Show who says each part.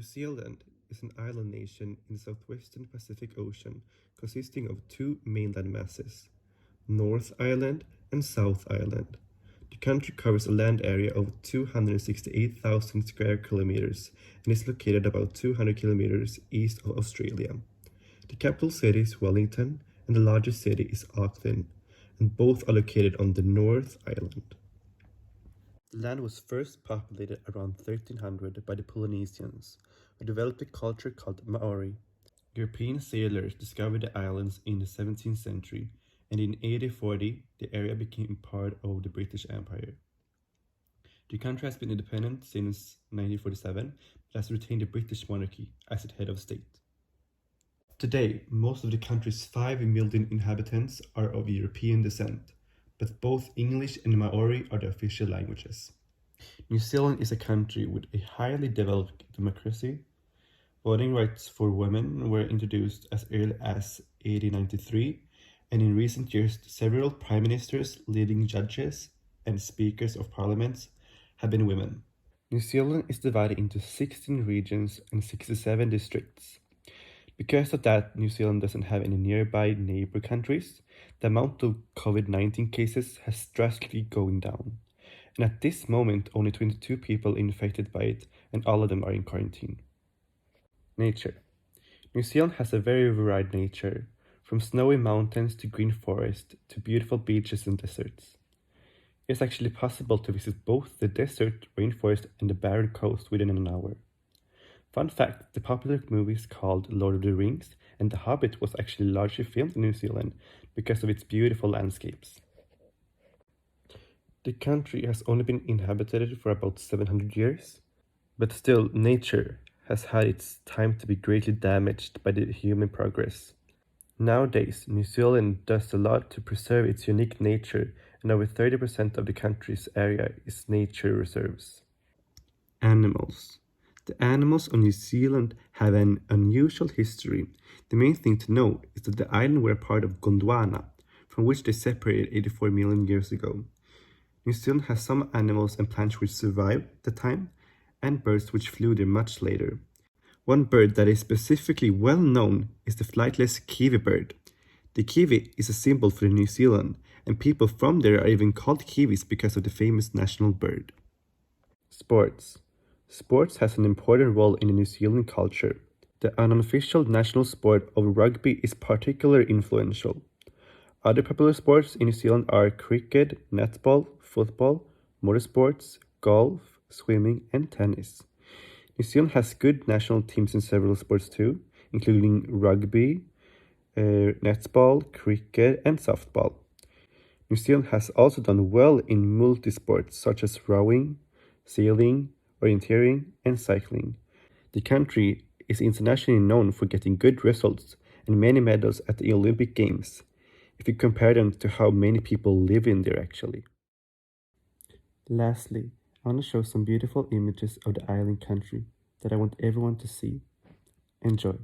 Speaker 1: Zealand is an island nation in the southwestern Pacific Ocean consisting of two mainland masses, North Island and South Island. The country covers a land area of 268,000 square kilometers and is located about 200 kilometers east of Australia. The capital city is Wellington and the largest city is Auckland, and both are located on the North Island. The land was first populated around 1300 by the Polynesians, who developed a culture called Maori. European sailors discovered the islands in the 17th century, and in 1840 the area became part of the British Empire. The country has been independent since 1947, but has retained the British monarchy as its head of state. Today, most of the country's 5 million inhabitants are of European descent, but both English and Maori are the official languages. New Zealand is a country with a highly developed democracy. Voting rights for women were introduced as early as 1893, and in recent years several prime ministers, leading judges, and speakers of parliaments have been women. New Zealand is divided into 16 regions and 67 districts. Because of that, New Zealand doesn't have any nearby neighbor countries. The amount of COVID-19 cases has drastically going down. And at this moment, only 22 people infected by it, and all of them are in quarantine. Nature. New Zealand has a very varied nature, from snowy mountains to green forest to beautiful beaches and deserts. It's actually possible to visit both the desert, rainforest, and the barren coast within an hour. Fun fact, the popular movies called Lord of the Rings and The Hobbit was actually largely filmed in New Zealand because of its beautiful landscapes. The country has only been inhabited for about 700 years, but still nature has had its time to be greatly damaged by the human progress. Nowadays, New Zealand does a lot to preserve its unique nature, and over 30% of the country's area is nature reserves. Animals. The animals of New Zealand have an unusual history. The main thing to know is that the island were a part of Gondwana, from which they separated 84 million years ago. New Zealand has some animals and plants which survived the time, and birds which flew there much later. One bird that is specifically well known is the flightless kiwi bird. The kiwi is a symbol for New Zealand, and people from there are even called kiwis because of the famous national bird. Sports. Sports has an important role in the New Zealand culture. The unofficial national sport of rugby is particularly influential. Other popular sports in New Zealand are cricket, netball, football, motorsports, golf, swimming, and tennis. New Zealand has good national teams in several sports too, including rugby, netball, cricket, and softball. New Zealand has also done well in multi-sports such as rowing, sailing, orienteering, and cycling. The country is internationally known for getting good results and many medals at the Olympic Games, if you compare them to how many people live in there actually. Lastly, I want to show some beautiful images of the island country that I want everyone to see. Enjoy.